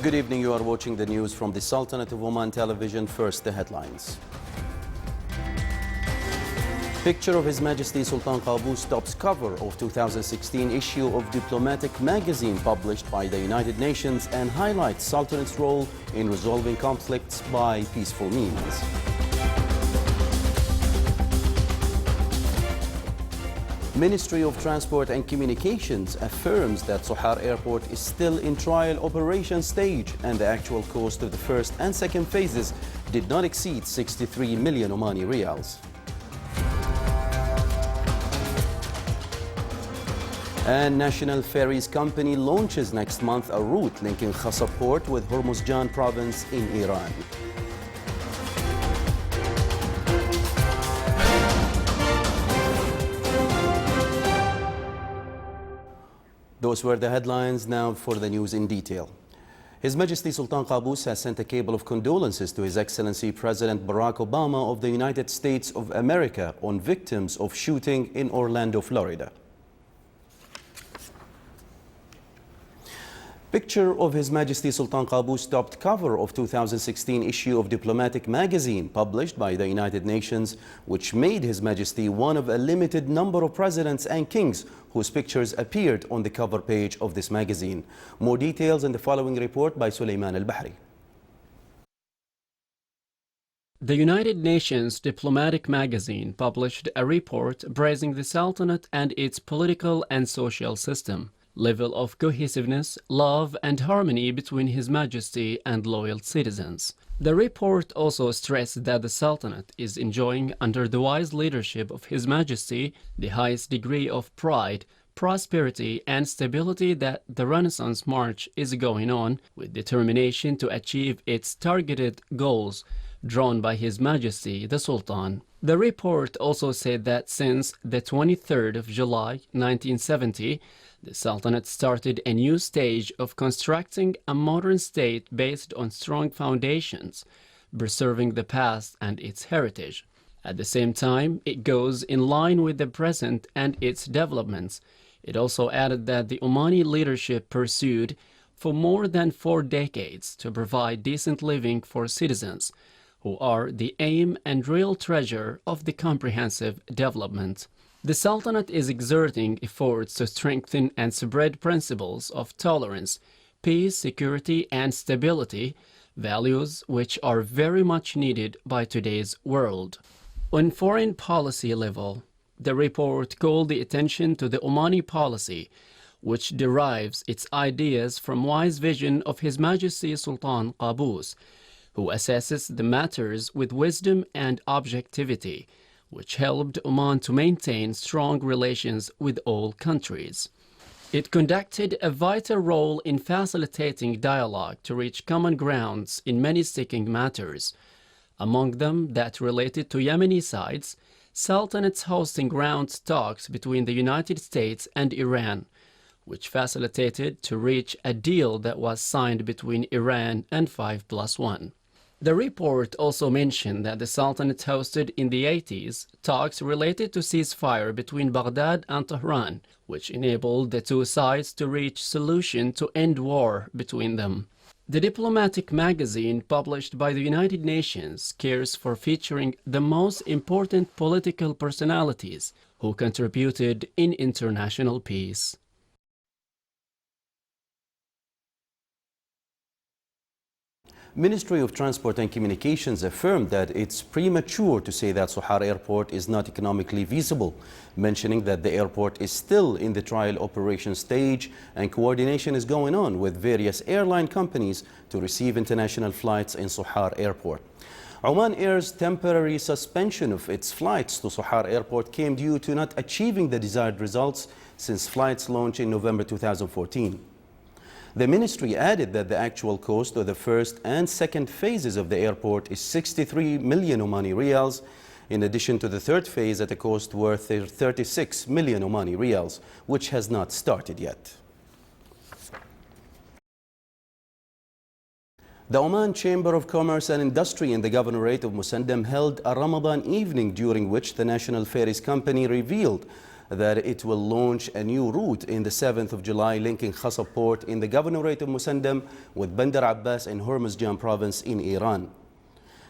Good evening. You are watching the news from the Sultanate of Oman television. First, the headlines. Picture of His Majesty Sultan Qaboos tops cover of 2016 issue of Diplomatic magazine published by the United Nations and highlights Sultanate's role in resolving conflicts by peaceful means. Ministry of Transport and Communications affirms that Sohar Airport is still in trial operation stage and the actual cost of the first and second phases did not exceed 63 million Omani riyals. And National Ferries Company launches next month a route linking Khasa Port with Hormuzgan province in Iran. Those were the headlines. Now for the news in detail. His Majesty Sultan Qaboos has sent a cable of condolences to His Excellency President Barack Obama of the United States of America on victims of shooting in Orlando, Florida. Picture of His Majesty Sultan Qaboos topped cover of 2016 issue of Diplomatic magazine published by the United Nations, which made His Majesty one of a limited number of presidents and kings whose pictures appeared on the cover page of this magazine. More details in the following report by Sulaiman Al-Bahri. The United Nations Diplomatic magazine published a report praising the Sultanate and its political and social system, level of cohesiveness, love and harmony between His Majesty and loyal citizens. The report also stressed that the Sultanate is enjoying under the wise leadership of His Majesty the highest degree of pride, prosperity and stability, that the Renaissance March is going on with determination to achieve its targeted goals drawn by His Majesty the Sultan. The report also said that since the 23rd of July 1970, the Sultanate started a new stage of constructing a modern state based on strong foundations, preserving the past and its heritage. At the same time, it goes in line with the present and its developments. It also added that the Omani leadership pursued for more than 4 decades to provide decent living for citizens, who are the aim and real treasure of the comprehensive development. The Sultanate is exerting efforts to strengthen and spread principles of tolerance, peace, security, and stability, values which are very much needed by today's world. On foreign policy level, the report called the attention to the Omani policy, which derives its ideas from wise vision of His Majesty Sultan Qaboos, who assesses the matters with wisdom and objectivity, which helped Oman to maintain strong relations with all countries. It conducted a vital role in facilitating dialogue to reach common grounds in many sticking matters, among them that related to Yemeni sides, Sultanate's hosting round talks between the United States and Iran, which facilitated to reach a deal that was signed between Iran and 5+1. The report also mentioned that the Sultanate hosted in the 80s talks related to ceasefire between Baghdad and Tehran, which enabled the two sides to reach solution to end war between them. The Diplomatic magazine published by the United Nations cares for featuring the most important political personalities who contributed in international peace. Ministry of Transport and Communications affirmed that it's premature to say that Sohar Airport is not economically feasible, mentioning that the airport is still in the trial operation stage and coordination is going on with various airline companies to receive international flights in Sohar Airport. Oman Air's temporary suspension of its flights to Sohar Airport came due to not achieving the desired results since flights launched in November 2014. The ministry added that the actual cost of the first and second phases of the airport is 63 million Omani riyals, in addition to the third phase at a cost worth 36 million Omani riyals, which has not started yet. The Oman Chamber of Commerce and Industry in the Governorate of Musandam held a Ramadan evening during which the National Ferries Company revealed that it will launch a new route in the 7th of July linking Khasab port in the Governorate of Musandam with Bandar Abbas in Hormuzgan province in Iran.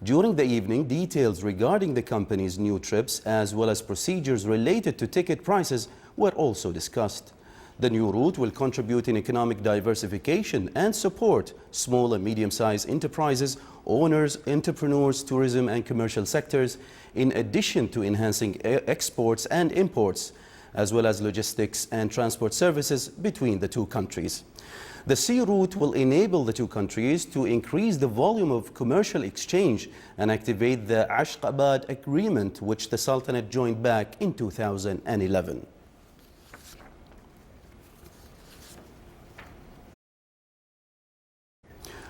During the evening, details regarding the company's new trips as well as procedures related to ticket prices were also discussed. The new route will contribute in economic diversification and support small and medium-sized enterprises, owners, entrepreneurs, tourism and commercial sectors, in addition to enhancing exports and imports, as well as logistics and transport services between the two countries. The sea route will enable the two countries to increase the volume of commercial exchange and activate the Ashgabat Agreement, which the Sultanate joined back in 2011.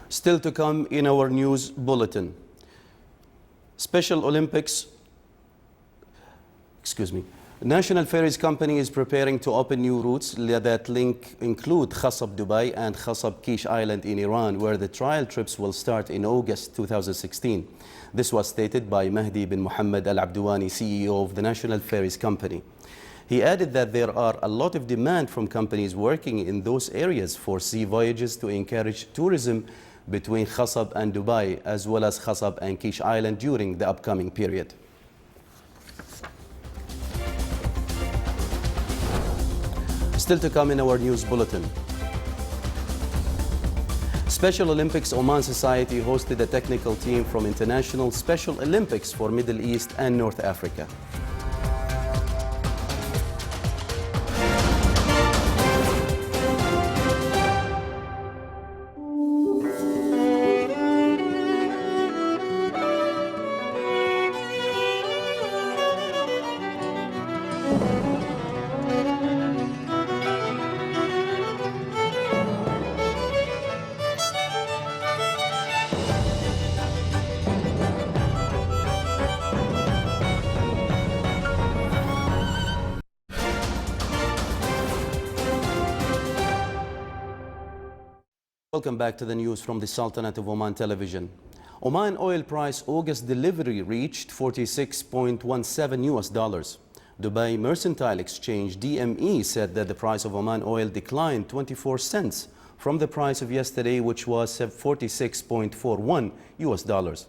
Still to come in our news bulletin. National Ferries Company is preparing to open new routes that include Khasab Dubai and Khasab Kish Island in Iran, where the trial trips will start in August 2016. This was stated by Mahdi bin Muhammad Al Abdouani, CEO of the National Ferries Company. He added that there are a lot of demand from companies working in those areas for sea voyages to encourage tourism between Khasab and Dubai, as well as Khasab and Kish Island during the upcoming period. Still to come in our news bulletin. Special Olympics Oman Society hosted a technical team from International Special Olympics for Middle East and North Africa. Welcome back to the news from the Sultanate of Oman Television. Oman oil price August delivery reached 46.17 US dollars. Dubai Mercantile Exchange DME said that the price of Oman oil declined 24 cents from the price of yesterday, which was 46.41 US dollars.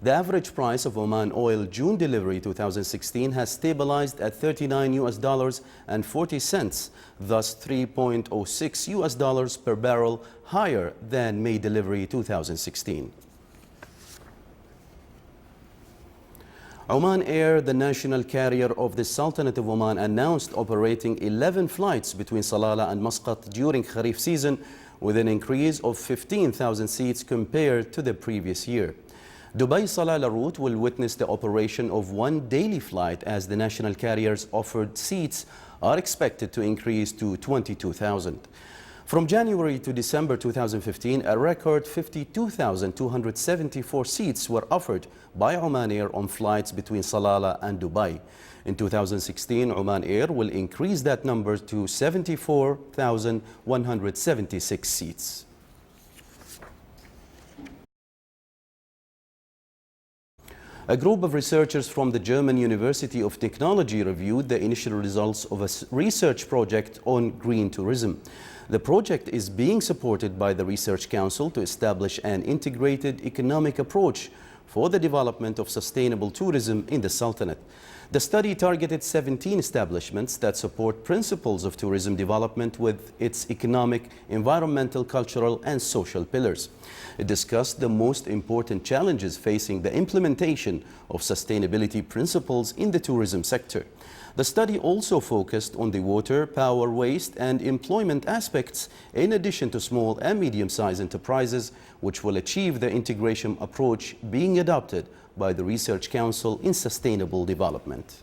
The average price of Oman oil June delivery 2016 has stabilized at 39 US dollars and 40 cents, thus 3.06 US dollars per barrel higher than May delivery 2016. Oman Air, the national carrier of the Sultanate of Oman, announced operating 11 flights between Salalah and Muscat during Kharif season, with an increase of 15,000 seats compared to the previous year. Dubai-Salalah route will witness the operation of one daily flight, as the national carrier's offered seats are expected to increase to 22,000. From January to December 2015, a record 52,274 seats were offered by Oman Air on flights between Salalah and Dubai. In 2016, Oman Air will increase that number to 74,176 seats. A group of researchers from the German University of Technology reviewed the initial results of a research project on green tourism. The project is being supported by the Research Council to establish an integrated economic approach for the development of sustainable tourism in the Sultanate. The study targeted 17 establishments that support principles of tourism development with its economic, environmental, cultural, and social pillars. It discussed the most important challenges facing the implementation of sustainability principles in the tourism sector. The study also focused on the water, power, waste, and employment aspects, in addition to small and medium-sized enterprises, which will achieve the integration approach being adopted by the Research Council in Sustainable Development.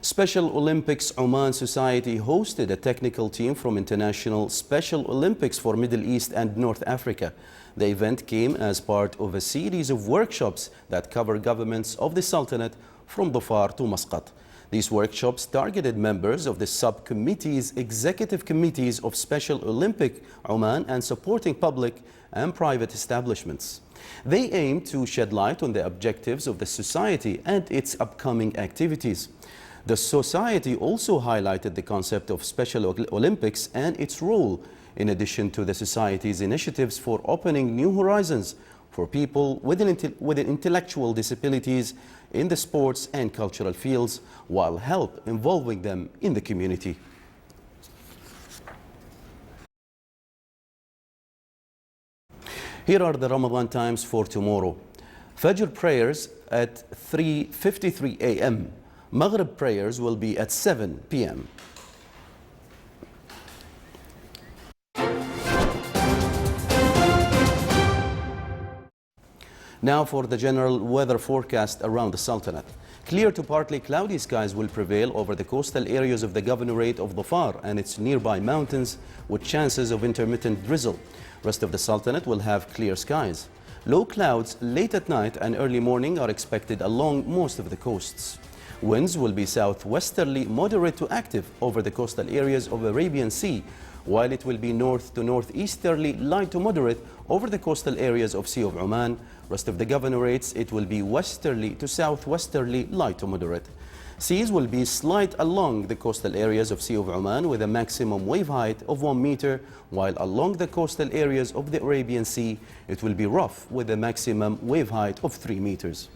Special Olympics Oman Society hosted a technical team from International Special Olympics for Middle East and North Africa. The event came as part of a series of workshops that cover governments of the Sultanate from Dhofar to Muscat. These workshops targeted members of the subcommittees, executive committees of Special Olympic Oman and supporting public and private establishments. They aim to shed light on the objectives of the society and its upcoming activities. The society also highlighted the concept of Special Olympics and its role, in addition to the society's initiatives for opening new horizons for people with intellectual disabilities in the sports and cultural fields, while help involving them in the community. Here are the Ramadan times for tomorrow. Fajr prayers at 3:53 a.m. Maghrib prayers will be at 7 p.m. Now for the general weather forecast around the Sultanate. Clear to partly cloudy skies will prevail over the coastal areas of the governorate of Dhafar and its nearby mountains, with chances of intermittent drizzle. Rest of the Sultanate will have clear skies. Low clouds late at night and early morning are expected along most of the coasts. Winds will be southwesterly moderate to active over the coastal areas of the Arabian Sea, while it will be north to northeasterly light to moderate over the coastal areas of Sea of Oman. Rest of the governorates, it will be westerly to southwesterly light to moderate. Seas will be slight along the coastal areas of Sea of Oman with a maximum wave height of 1 meter, while along the coastal areas of the Arabian Sea, it will be rough with a maximum wave height of 3 meters.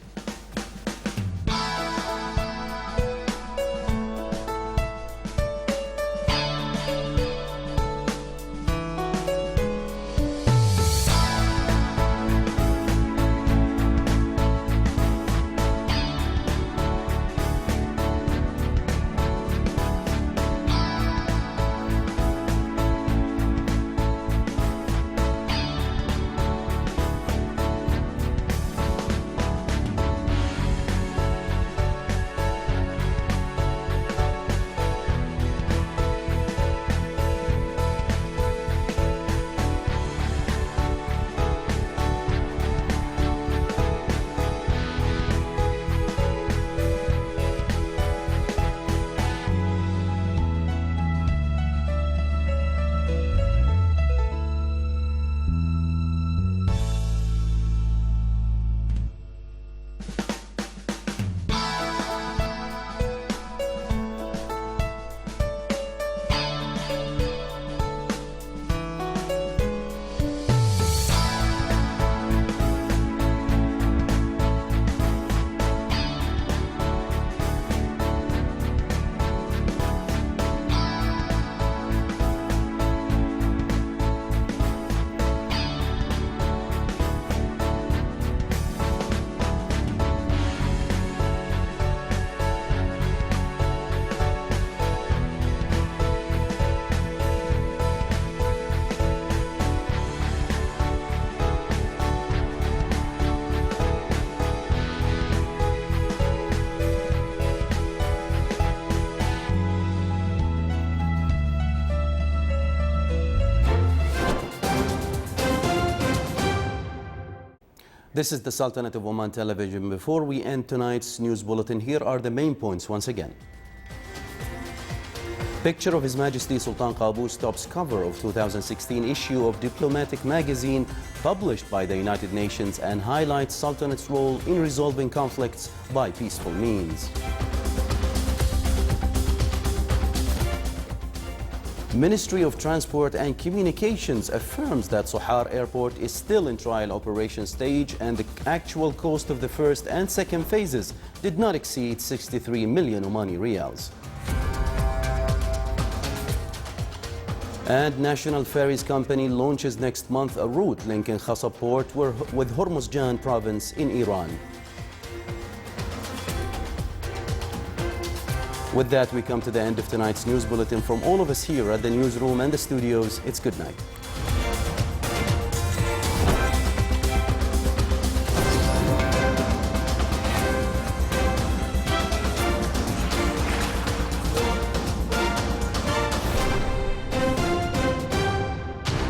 This is the Sultanate of Oman Television. Before we end tonight's news bulletin, here are the main points once again. Picture of His Majesty Sultan Qaboos tops cover of 2016 issue of Diplomatic magazine published by the United Nations and highlights Sultanate's role in resolving conflicts by peaceful means. Ministry of Transport and Communications affirms that Sohar Airport is still in trial operation stage and the actual cost of the first and second phases did not exceed 63 million Omani Riyals. And National Ferries Company launches next month a route linking Khasab port with Hormuzgan province in Iran. With that, we come to the end of tonight's news bulletin. From all of us here at the newsroom and the studios, it's good night.